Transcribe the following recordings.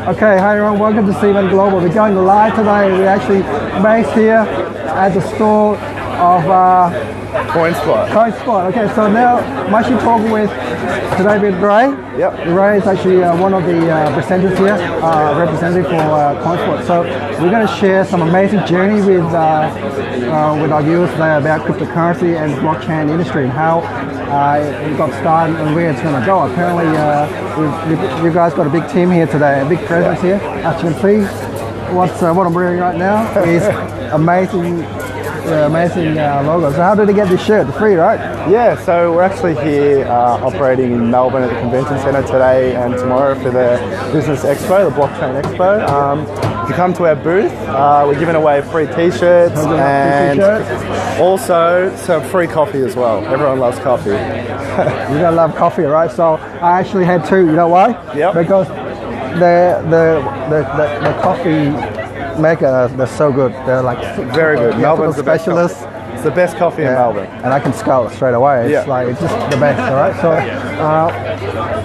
Okay, hi everyone, welcome to CBN Global. We're going live today. We're actually based here at the store of Coinspot. Okay, so now I'm actually talking today with Ray. Yep. Ray is actually one of the presenters here, representative for Coinspot. So we're going to share some amazing journey with our viewers today about cryptocurrency and blockchain industry and how it got started and where it's going to go. Apparently, you guys got a big team here today, a big presence here. As you can see, what I'm wearing right now is amazing logo. So how did they get this shirt? It's free, right? Yeah, so we're actually here operating in Melbourne at the Convention Centre today and tomorrow for the Business Expo, the Blockchain Expo. If you come to our booth, we're giving away free t-shirts and also some free coffee as well. Everyone loves coffee. You're going to love coffee, right? So I actually had two. You know why? Yep. Because the coffee maker, they're so good. They're like very good. Melbourne's the specialists. It's the best coffee in Melbourne. And I can scull it straight away. It's it's just the best, all right? So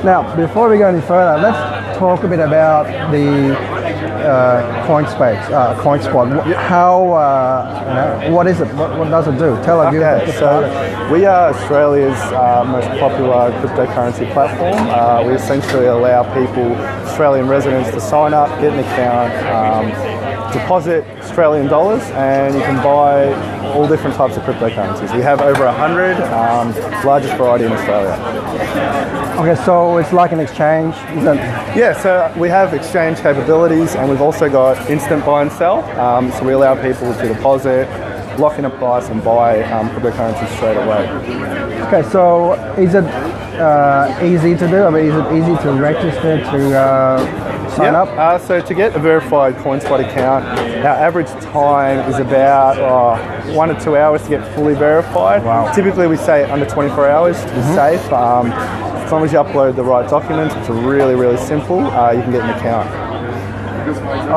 now, before we go any further, let's talk a bit about the Coinspot. How, what is it? What does it do? Tell us. Okay, so we are Australia's most popular cryptocurrency platform. We essentially allow people, Australian residents, to sign up, get an account, deposit Australian dollars, and you can buy all different types of cryptocurrencies. We have over 100, largest variety in Australia. Okay, so it's like an exchange, isn't it? Yeah, so we have exchange capabilities, and we've also got instant buy and sell. So we allow people to deposit, lock in a price, and buy cryptocurrencies straight away. Okay, so is it easy to do? I mean, is it easy to register to sign up? So to get a verified Coinspot account, our average time is about 1 to 2 hours to get fully verified. Wow. Typically we say under 24 hours to be safe. As long as you upload the right documents, it's really, really simple. You can get an account.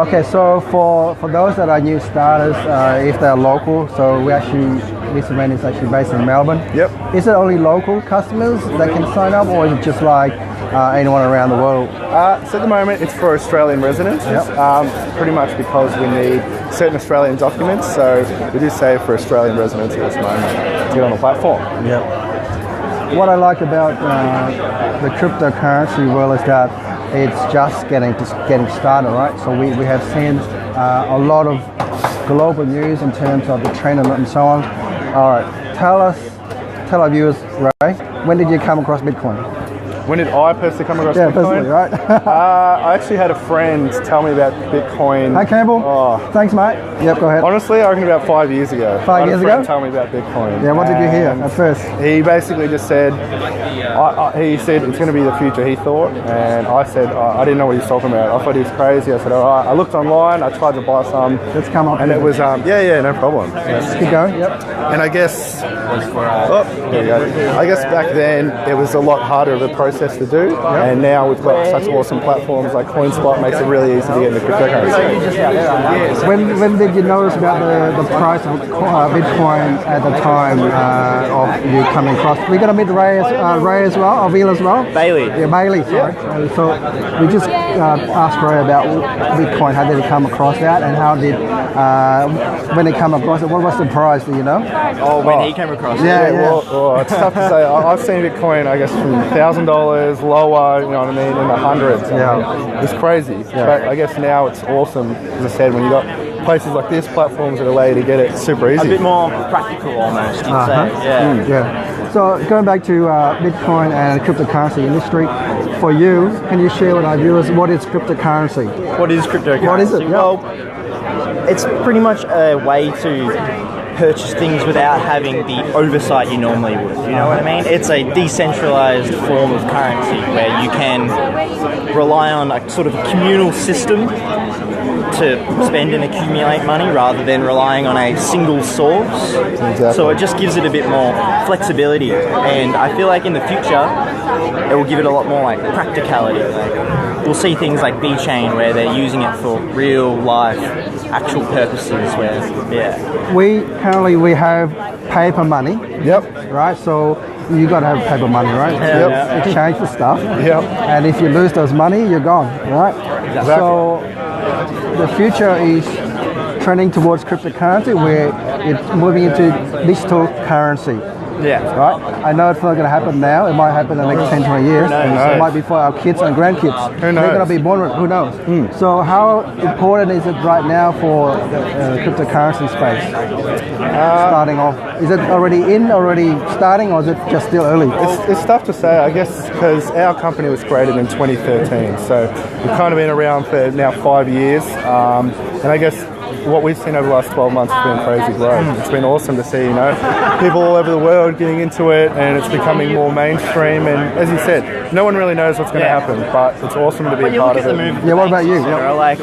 Okay, so for those that are new starters, if they're local, so this event is actually based in Melbourne. Yep. Is it only local customers that can sign up, or is it just like anyone around the world? So at the moment it's for Australian residents, pretty much because we need certain Australian documents, so we do say for Australian residents at this moment to get on the platform. Yep. What I like about the cryptocurrency world is that it's just getting started, right? So we have seen a lot of global news in terms of the trend and so on. All right, tell our viewers, Ray, when did you come across Bitcoin? When did I personally come across Bitcoin? personally, Right? I actually had a friend tell me about Bitcoin. Hi, Campbell. Thanks, mate. Yep, go ahead. Honestly, I reckon about 5 years ago. 5 years ago? Tell me about Bitcoin. Yeah, what did you hear at first? He basically just said, he said it's going to be the future, he thought, and I said, I didn't know what he was talking about. I thought he was crazy. I said, all right. I looked online, I tried to buy some. Let's come up. And it was, no problem. Let's keep going, yep. And I guess, there you go. I guess back then, it was a lot harder of a process to do. And now we've got such awesome platforms like Coinspot, makes it really easy to get into cryptocurrency. When did you notice about the price of Bitcoin at the time of you coming across? We're going to meet Ray as well, or Vil as well? Bailey. Yeah, Bailey, sorry. Yeah. So we just asked Ray about Bitcoin. How did he come across that, and how did, when he came across it, what was the price, do you know? When he came across it? Yeah. Well, it's tough to say. I've seen Bitcoin, I guess, from $1,000 lower, you know what I mean, in the hundreds. It's crazy. Yeah. But I guess now it's awesome, as I said, when you got places like this, platforms that allow you to get it super easy. A bit more practical almost, you'd say. Yeah. So going back to Bitcoin and cryptocurrency industry, for you, can you share with our viewers what is cryptocurrency? What is cryptocurrency? What is it? Well, it's pretty much a way to purchase things without having the oversight you normally would. You know what I mean? It's a decentralized form of currency where you can rely on a sort of communal system to spend and accumulate money rather than relying on a single source. Exactly. So it just gives it a bit more flexibility, and I feel like in the future it will give it a lot more like practicality. Like, we'll see things like VeChain where they're using it for real life actual purposes where, We currently have paper money, Yep. right? So you got to have paper money, right? Yep. Exchange for stuff. Yep. And if you lose those money, you're gone, right? Exactly. So the future is trending towards cryptocurrency, where it's moving into digital currency. Right? I know it's not going to happen now. It might happen in the next 10, 20 years. It might be for our kids and grandkids. Who knows? They're going to be born with, who knows? So how important is it right now for the cryptocurrency space? Starting off. Is it already starting, or is it just still early? It's tough to say, I guess, because our company was created in 2013. So we've kind of been around for now 5 years. And I guess what we've seen over the last 12 months has been crazy growth. It's been awesome to see, people all over the world getting into it, and it's becoming more mainstream. And as you said, no one really knows what's going to happen, but it's awesome to be a part of it. Yeah, what about you? Like,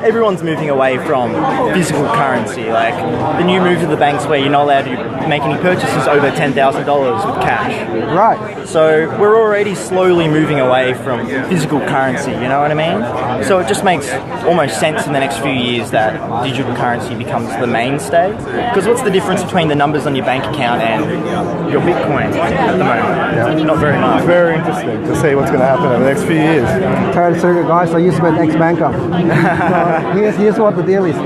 everyone's moving away from physical currency. Like, the new move to the banks where you're not allowed to make any purchases over $10,000 with cash. Right. So we're already slowly moving away from physical currency, you know what I mean? So it just makes almost sense in the next few years that digital currency becomes the mainstay. Because what's the difference between the numbers on your bank account and your Bitcoin at the moment? Not very much. Very interesting to see what's going to happen over the next few years. Tell the circuit guys, I used to be an ex-banker. So here's what the deal is.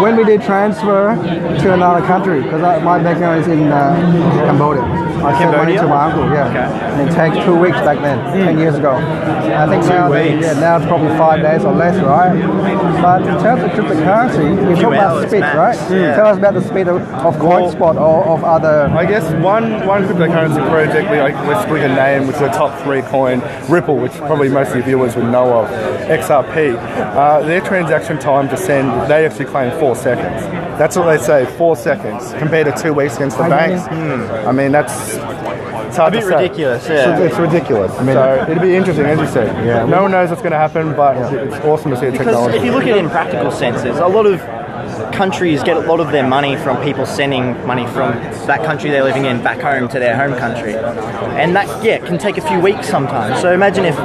When we did transfer to another country, because my background is in Cambodia. I sent money to my uncle, And it takes 2 weeks back then, 10 years ago. I think now it's probably 5 days or less, right? But in terms of cryptocurrency, we talk about speed, right? Tell us about the speed of Coinspot or of other... I guess one cryptocurrency project, we're splitting a name, which is a top 3 coin, Ripple, which probably most of your viewers would know of, XRP. Their transaction time to send, they actually claim 4 seconds. That's what they say, 4 seconds, compared to 2 weeks against the banks. I mean, it's hard to say. Ridiculous, It's ridiculous. So it'll be interesting, as you said. No one knows what's going to happen, but it's awesome to see the technology. Because if you look at it in practical senses, a lot of countries get a lot of their money from people sending money from that country they're living in back home to their home country. And that, can take a few weeks sometimes. So imagine if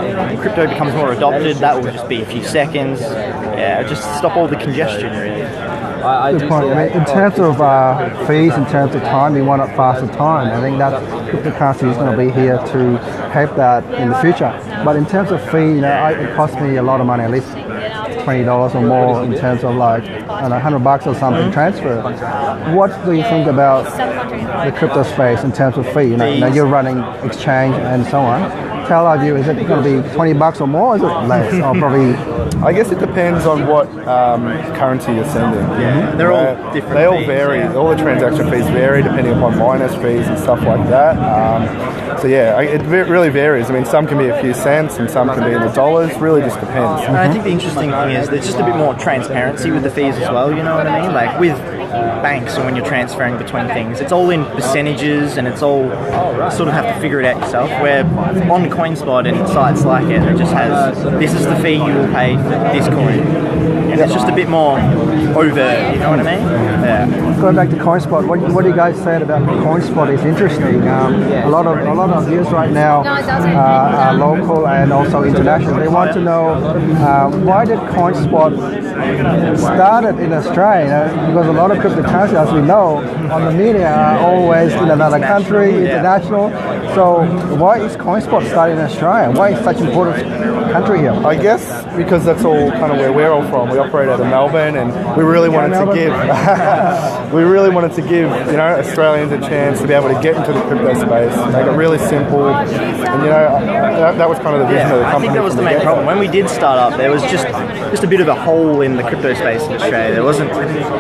crypto becomes more adopted, that will just be a few seconds. Just stop all the congestion, really. Good point. In terms of fees, in terms of time, we want a faster time. I think that cryptocurrency is going to be here to help that in the future. But in terms of fee, it costs me a lot of money, at least $20 or more in terms of like $100 or something transfer. What do you think about the crypto space in terms of fee? Now you're running exchange and so on. Tell our viewers, is it going to be $20 or more, or is it less? Or probably... I guess it depends on what currency you're sending. They're all different. They all vary. All the transaction fees vary depending upon miners fees and stuff like that. It really varies. I mean, some can be a few cents and some can be in the dollars. Really just depends. And I think the interesting thing is there's just a bit more transparency with the fees as well, you know what I mean? Like with banks and when you're transferring between things, it's all in percentages and it's all, you sort of have to figure it out yourself, where on Coinspot and sites like it just has, this is the fee you will pay for this coin. And it's just a bit more overt, you know what I mean? Yeah. Going back to Coinspot, what you guys said about Coinspot is interesting. A lot of viewers right now are local and also international. They want to know why did Coinspot started in Australia? Because a lot of cryptocurrency, as we know, on the media are always in another country, international. So why is Coinspot started in Australia? Why is such an important country here? I guess because that's all kind of where we're all from. We operate out of Melbourne, and we really wanted to give Australians a chance to be able to get into the crypto space, make it really simple, and that was kind of the vision of the company. I think that was the main problem. When we did start up, there was just a bit of a hole in the crypto space in Australia. There wasn't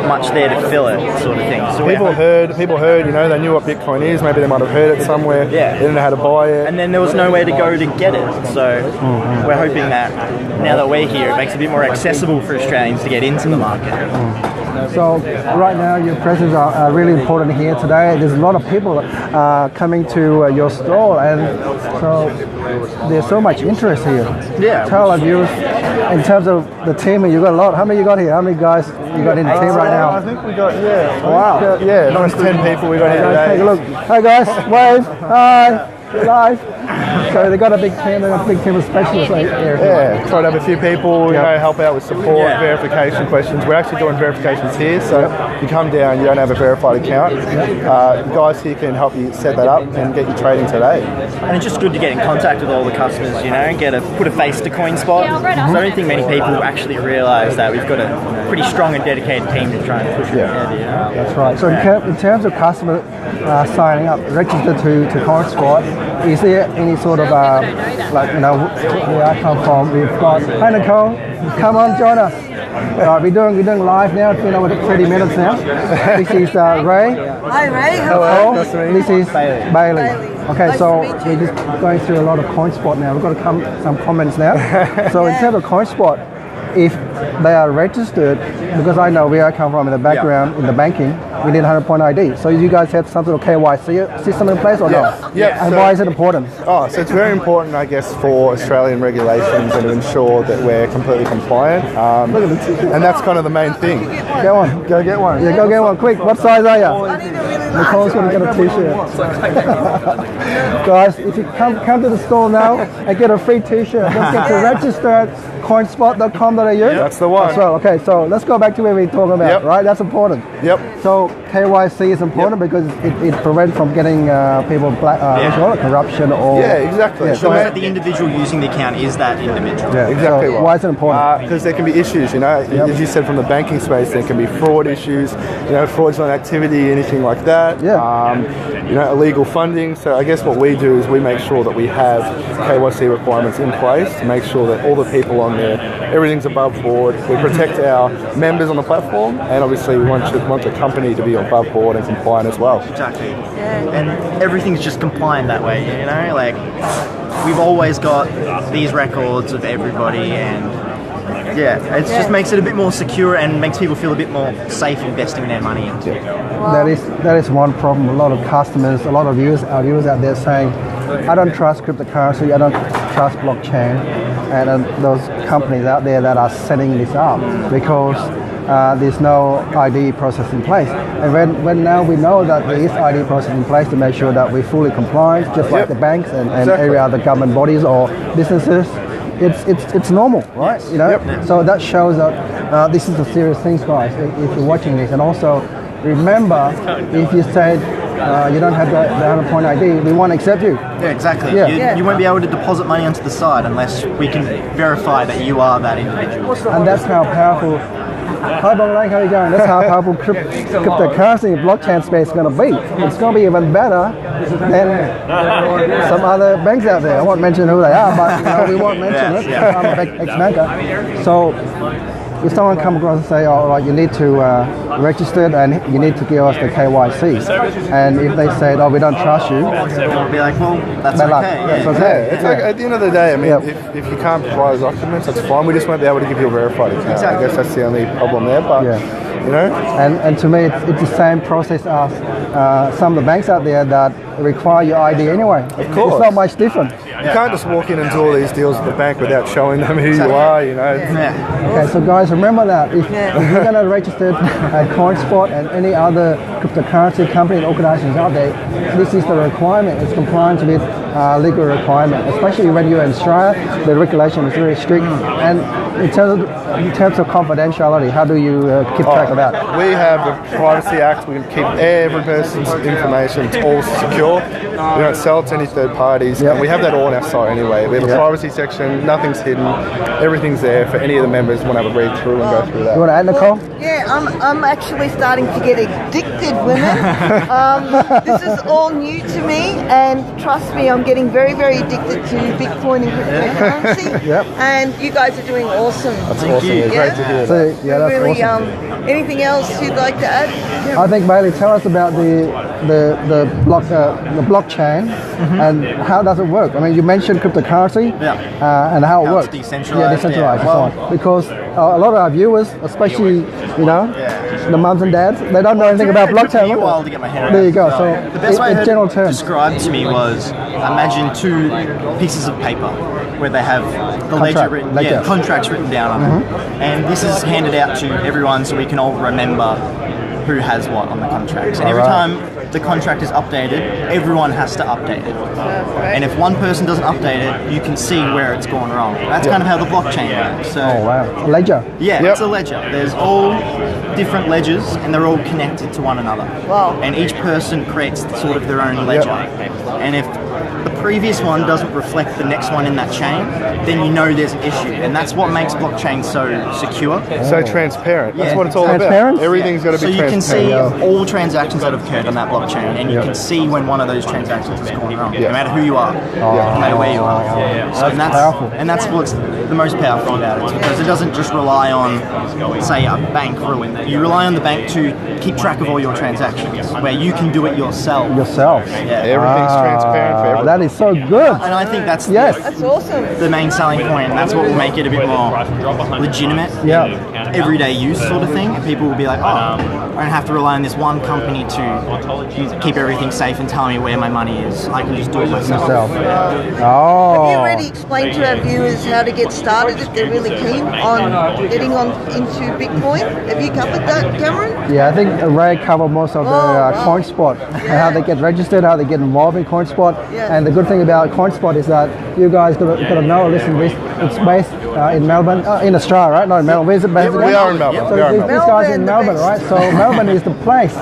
much there to fill it, sort of thing. So people heard, they knew what Bitcoin is. Maybe they might have heard it somewhere. They didn't know how to buy it, and then there was nowhere to go to get it. So we're hoping that now that we're here, it makes it a bit more accessible for Australians to get into the market. So right now your presence are really important here today. There's a lot of people coming to your store, and so there's so much interest here. Tell our viewers, in terms of the team, you got a lot. How many you got here? How many guys you got in the team right now? I think we got, Wow. almost 10 people we got here today. Take a look. Hi guys, wave. Hi. You're live. So they got a big team. They got a big team of specialists here. Yeah, try to have a few people, you know, help out with support, verification questions. We're actually doing verifications here, so if you come down, you don't have a verified account. The guys here can help you set that up and get you trading today. And it's just good to get in contact with all the customers, you know, put a face to Coinspot. So I don't think many people actually realise that we've got a pretty strong and dedicated team to try and push it ahead, you know? That's right. So in terms of customer signing up, registered to Coinspot, is there any sort of, like, you know, where I come from, we've got, hi Nicole, come on, join us. We're doing live now. It's been over 30 minutes now. This is Ray. Hi Ray. Hello. Nice to meet you. This is Bailey. Okay, Nice so to meet you. we're just going through a lot of Coinspot now. We've got some comments now. So in terms of Coinspot, if they are registered, because I know where I come from in the background in the banking, we need 100-point ID. So you guys have some sort of KYC system in place or no? Yeah. And So- why is it important? Oh, so it's very important, I guess, for Australian regulations and to ensure that we're completely compliant. And that's kind of the main thing. Go on, go get one. Yeah, go get one quick. What size are you? Nicole's going to get a t-shirt. Guys, if you come to the store now and get a free t-shirt, don't forget to register at coinspot.com.au. That's the one. That's right. Okay, so let's go back to where we were talking about, Yep. right? That's important. Yep. So KYC is important because it prevents from getting people corruption or... Yeah, exactly. Yeah, So that the individual using the account is that individual. Yeah, Exactly so right. why is it important? Because there can be issues, you know. As you said, from the banking space, there can be fraud issues, you know, fraudulent activity, anything like that. Yeah. You know, illegal funding. So I guess what we do is we make sure that we have KYC requirements in place to make sure that all the people on there, everything's above board. We protect our members on the platform, and obviously we want the company to be above board and compliant as well. Exactly. And everything's just compliant that way, you know? Like, we've always got these records of everybody, and it just makes it a bit more secure and makes people feel a bit more safe investing their money into it. That is one problem. A lot of customers, a lot of our viewers out there saying, I don't trust cryptocurrency, I don't trust blockchain, and those companies out there that are setting this up because there's no ID process in place. And when now we know that there is ID process in place to make sure that we're fully compliant, just like the banks and every other government bodies or businesses, it's normal, right? You know, so that shows that this is a serious thing, guys. If you're watching this, and also remember, if you said you don't have the 100-point ID, we won't accept you. Yeah, exactly. Yeah. You won't be able to deposit money onto the side unless we can verify that you are that individual. And that's how powerful. Hi Banglang, how are you going? That's how powerful cryptocurrency blockchain space is going to be. It's going to be even better than some other banks out there. I won't mention who they are, but you know, we won't mention it. I'm a ex-banker. So if someone comes across and say, oh, right, you need to register and you need to give us the KYC, and if they say, oh, we don't trust you, We'll be like, well, that's bad luck. okay. That's Yeah. okay. It's like at the end of the day, I mean, if you can't provide those documents, that's fine. We just won't be able to give you a verified account. I guess that's the only problem there. But you know, and to me, it's the same process as some of the banks out there that require your ID anyway. Of course. It's not much different. you can't just walk in and do all these deals at the bank without showing them who you are. You know. Okay, so guys, remember that if you're going to register at Coinspot and any other cryptocurrency company and organizations out there, this is the requirement. It's compliant with legal requirement, especially when you're in Australia. The regulation is very strict. And in terms of confidentiality, how do you keep track of that? We have the Privacy Act. We can keep every person's information. It's all secure. We don't sell it to any third parties. And we have that all on our site anyway. We have a privacy section. Nothing's hidden. Everything's there for any of the members who want to have a read through and go through that. You want to add, Nicole? Yeah, I'm actually starting to get addicted, women. This is all new to me, and trust me, I'm getting very, very addicted to Bitcoin and cryptocurrency. And you guys are doing awesome. That's awesome. It's great to hear. So, that's Really, awesome. Anything else you'd like to add? I think Bailey, tell us about the blockchain and how does it work. I mean, you mentioned cryptocurrency and how it works. It's decentralized. Decentralized. Yeah. Well, because a lot of our viewers, especially the mums and dads, they don't know anything about blockchain. It took me a while to get my head around. There you go. it. So The best way I in heard general it terms, described to me was imagine two pieces of paper where they have the contracts written down on them, and this is handed out to everyone so we can all remember who has what on the contracts. And every time the contract is updated, everyone has to update it. And if one person doesn't update it, you can see where it's gone wrong. That's kind of how the blockchain works. So, Oh wow, ledger. yeah, it's a ledger. There's all different ledgers, and they're all connected to one another. Wow. And each person creates sort of their own ledger. And if the previous one doesn't reflect the next one in that chain, then you know there's an issue. And that's what makes blockchain so secure. So transparent. That's Yeah. what it's all Transparent? about. Everything's got to So be you can transparent. see all transactions that have occurred on that blockchain, and you can see when one of those transactions has gone wrong, no matter who you are, no matter where you are. So powerful. and that's what's the most powerful about it, because it doesn't just rely on, say, a bank ruin. You rely on the bank to keep track of all your transactions, where you can do it yourself. Yourself. Yeah. Everything's transparent for everyone. That is so good. And I think that's Yes. That's awesome. the main selling point, and that's what will make it a bit more legitimate, Yeah. everyday use sort of thing. People will be like, oh, I don't have to rely on this one company to keep everything safe and tell me where my money is. I can just do it myself. Yourself. Have you Oh. already explained to our viewers how to get started if they're really keen on getting on into Bitcoin? Have you covered that, Cameron? Yeah, I think Ray covered most of the Coinspot, and how they get registered, how they get involved in Coinspot. Yeah. And the good thing about Coinspot is that you guys got to know, listen, this it's based in Melbourne, in Australia, right? Not in Melbourne. Where's it based? We are in Melbourne. So We are in this Melbourne. guy's in Melbourne, right? So Melbourne is the place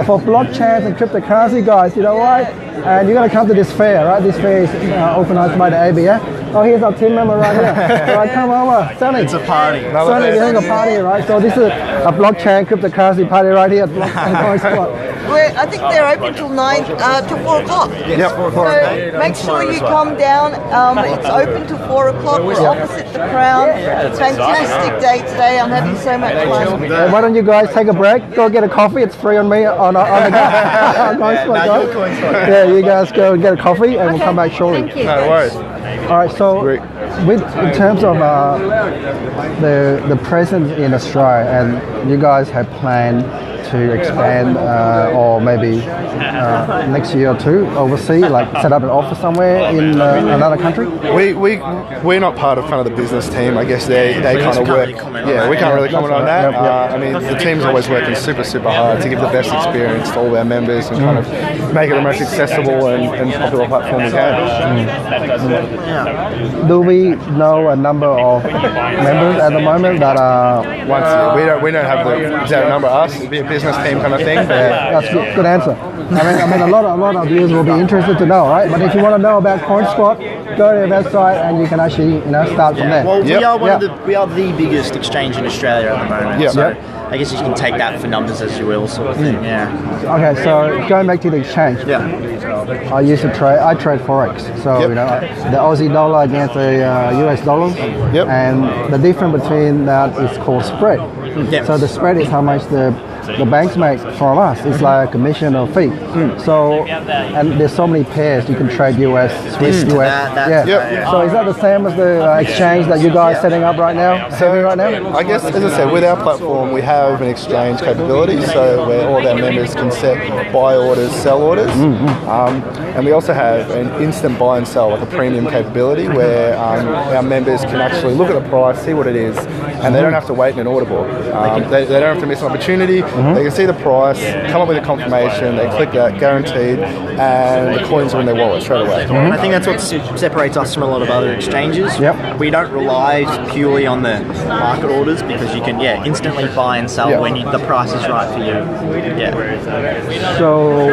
for blockchains and cryptocurrency guys. You know why? And you got to come to this fair, right? This fair is organised by the ABA. Oh, here's our team member right here. All right, come over, Sonny. It's a party. Sonny, we're having a party, right? So this is a blockchain cryptocurrency party right here at Coinspot. I think they're open till 4 o'clock. Yep. So make sure you come down. It's open till 4 o'clock. We're opposite the Crown. Fantastic day today. I'm having so much fun. Why don't you guys take a break? Go get a coffee. It's free on me on the go. Coinspot, guys. Yeah, you guys go and get a coffee, and we'll come back shortly. Thank you. No worries. All right. So, Great. in terms of the presence in Australia, and you guys have planned to expand, or maybe next year or two overseas, like set up an office somewhere in another country. We're not part of kind of the business team. I guess they kind of work. Yeah, we can't really comment on that. I mean, the team's always working super hard to give the best experience to all our members and kind of make it the most accessible and popular platform we can. Do we know a number of members at the moment that are? We don't have the exact number. Us, it'd be a business team kind of thing. But That's good answer. I mean, a lot of viewers will be interested to know, right? But if you want to know about Coinspot, go to their website and you can actually, start from there. Well, Yep. we are the biggest exchange in Australia at the moment. Yep. So I guess you can take that for numbers as you will, sort of thing. Yeah. Okay, so going back to the exchange. Yeah. I used to trade. I trade forex. So Yep. the Aussie dollar against the US dollars. Yep. And the difference between that is called spread. Yep. So the spread is how much the banks make from us. It's like a commission or fee. So and there's so many pairs you can trade US, Swiss, US. That- Yep. So is that the same as the exchange that you guys setting up right now? Serving right now? I guess, as I said, with our platform, we have an exchange capability, so where all of our members can set buy orders, sell orders, and we also have an instant buy and sell, like a premium capability, where our members can actually look at the price, see what it is, and they don't have to wait in an order board. They don't have to miss an opportunity. They can see the price, come up with a confirmation, they click that, guaranteed, and the coins are in their wallet straight away. And I think that's what separates us from a lot of other exchanges. Yep. We don't rely purely on the market orders, because you can instantly buy and sell when the price is right for you. Yeah. So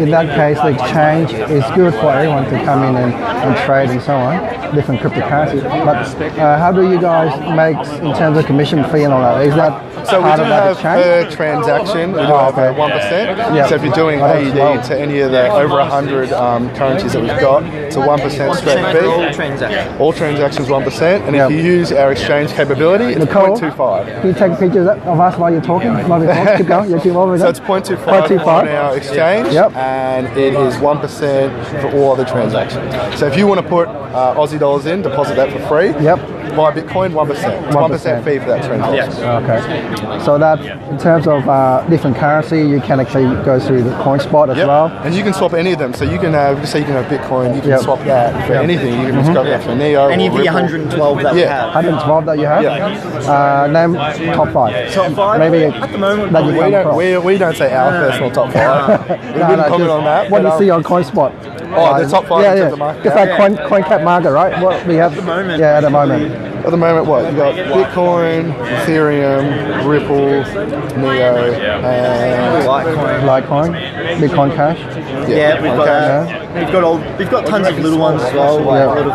in that case, the exchange is good for everyone to come in and trade and so on, different cryptocurrencies. But how do you guys make in terms of commission fee and all that? Is that So we part do of that have exchange? per transaction, we do have a 1%. Yeah. So if you're doing Oh, that's AED low. to any of the over 100 currencies that we've got, it's a 1% straight All fee. transactions. All transactions 1%, and Yep. if you use our exchange capability, it's Nicole, 0.25. Can you take pictures of us while you're talking? While we talk? Keep going. You keep over So it's 0.25 on our exchange, Yep. and it is 1% for all other transactions. So if you want to put Aussie dollars in, deposit that for free. Yep. Buy Bitcoin, 1%. 1% fee for that transaction. Yes. Okay. So that in terms of different currency, you can actually go through the Coinspot as well. And you can swap any of them. So you can say you can have Bitcoin, you can swap that for anything. You can just go for Neo. Any of the 112 that we have. 112 that you have. Name top 5. Top 5. Maybe At the moment, that you come across. We don't say our personal top 5. We wouldn't comment on that. What do you see on Coinspot? Oh, the top 5 in terms of the market. Just like CoinCap market, right? What we have at the moment. Yeah, at the moment. At the moment, what? You got Bitcoin, Ethereum, Ripple, Neo, and Litecoin, Bitcoin Cash. Yeah, we've got tons of little ones as well. Like a lot of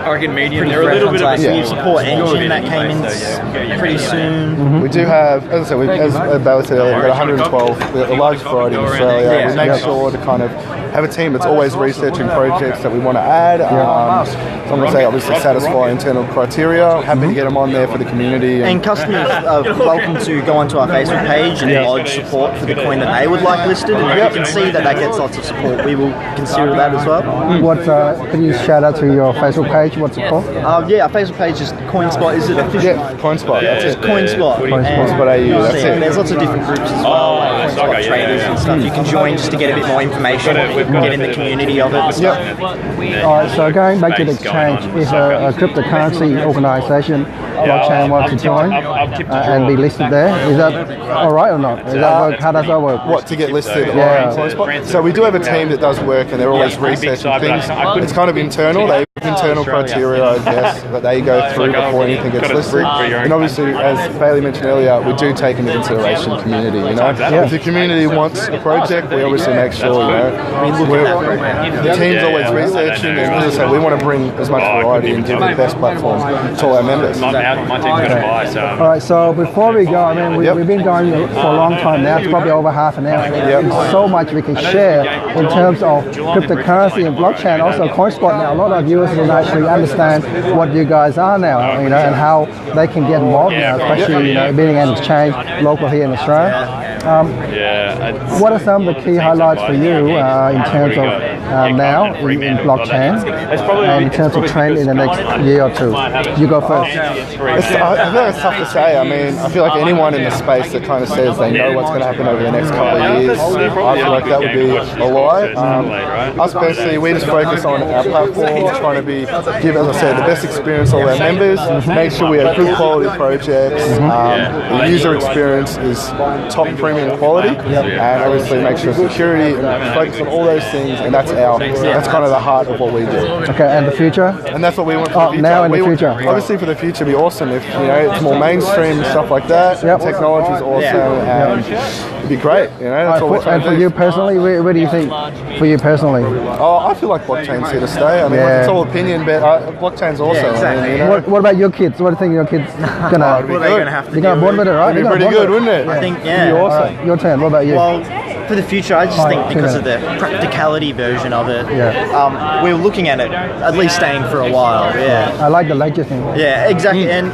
Argan Medium. they're a little bit of a support engine that came in pretty soon. We do have, as I said, as Bailey said earlier, we've got 112. We've got the largest variety in Australia. We make sure to kind of have a team that's always researching projects that we want to add. So I'm going to say obviously satisfy internal criteria. Happy to get them on there for the community. And customers are welcome to go onto our Facebook page and lodge support for the coin that they would like listed. And if you can see that gets lots of support, we will consider that as well. What can you shout out to your Facebook page? What's it called? Yeah, our Facebook page is Coinspot. Is it official? Yeah, Coinspot. That's It's it. Coinspot. Coinspot.au. That's it. There's lots of different groups as well, like Coinspot traders and stuff. You can join just to get a bit more information, get in the community of it and stuff. Alright, so going back to the exchange, if a cryptocurrency organisation, blockchain wants to join and be listed there, is that alright or not? Does that work? How does that work? What, to get listed on Yeah. Coinspot? So we do have a team that does work and they're always researching things. It's kind of internal. They have internal criteria, I guess, that they go through before anything gets listed. And obviously, as Bailey mentioned earlier, we do take into consideration community, you know? If the community wants a project, we obviously make sure, you know, the team's always researching, and as I say, we want to bring as much variety and give the best platform to all our members. My team's going to buy, so. Alright, so before we go, I mean, we've been going for a long time now, it's probably over half an hour. There's so much we can share in terms of cryptocurrency and blockchain, also Coinspot now. A lot of viewers will actually understand what you guys are now, you know, and how they can get involved now, especially, you know, being an exchange local here in Australia. What are some of the key highlights for you in terms of now in blockchain and in terms of trend in the next year or two? You go first. I think it's tough to say. I mean, I feel like anyone in the space that kind of says they know what's going to happen over the next couple of years, I feel like that would be a lie. Us personally, we just focus on our platform, trying to give, as I said, the best experience to all our members, make sure we have good quality projects, the user experience is top premium quality, and obviously make sure security, and focus on all those things, and that's kind of the heart of what we do. Okay, and the future? And that's what we want for the future. Now in the future. Obviously for the future, it'd be awesome if, you know, it's more mainstream and stuff like that. Technology's awesome, and it'd be great. You know, that's what we're trying to do. And for you personally, where do you think? For you personally? Oh, I feel like blockchain's here to stay. I mean, it's all opinion, but blockchain's also. exactly. I mean, you know, What about your kids? What do you think your kids gonna? it'd be What are they good. going to have to They're do? gonna bond with it, right? It'd be pretty good, wouldn't it? I think, It'd be awesome. Your turn. What about you? Well, for the future, I just think Right, because yeah. of the practicality version of it, Yeah. we're looking at it at least staying for a while. I like the ledger thing. Yeah, exactly. And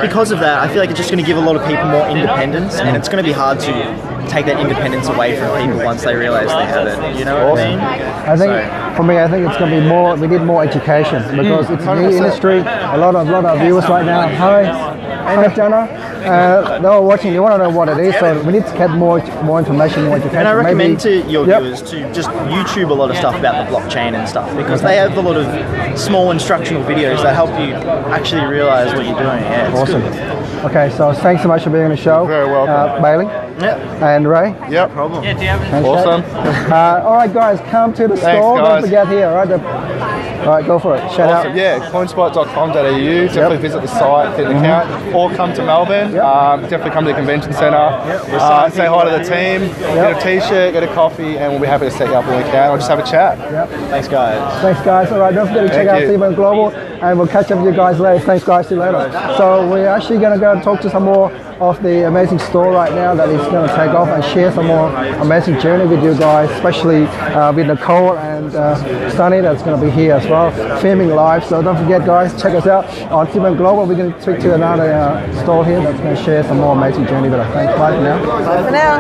because of that, I feel like it's just going to give a lot of people more independence, and it's going to be hard to take that independence away from people once they realise they have it. You know what I mean? I think for me, I think it's going to be more. We need more education because it's a new industry. A lot of viewers right now. Hi, Jenna. They're all watching. They want to know what it is, so we need to get more information, more education. And I recommend Maybe, to your viewers to just YouTube a lot of stuff about the blockchain and stuff, because they have a lot of small instructional videos that help you actually realise what you're doing. Yeah, it's Awesome. good. Okay, so thanks so much for being on the show. Very welcome. Bailey. Yeah, And Ray. Yep. problem. Awesome. All right, guys, come to the store. guys. Don't forget here. All right, go for it. Shout Awesome. out. Yeah, coinspot.com.au. Definitely visit the site, get an account, or come to Melbourne. Definitely come to the convention centre. Say hi to the team. Get a t-shirt, get a coffee, and we'll be happy to set you up an account or just have a chat. Thanks, guys. Thanks, guys. All right, don't forget to check out you. CBN Global, and we'll catch up with you guys later. Thanks, guys. See you later. So we're actually going to go and talk to some more of the amazing store right now that is going to take off and share some more amazing journey with you guys, especially with Nicole and Sunny that's going to be here as well, filming live. So don't forget, guys, check us out on CBN Global. We're going to speak to another store here that's going to share some more amazing journey with us. Thanks. Bye for now. Bye for now.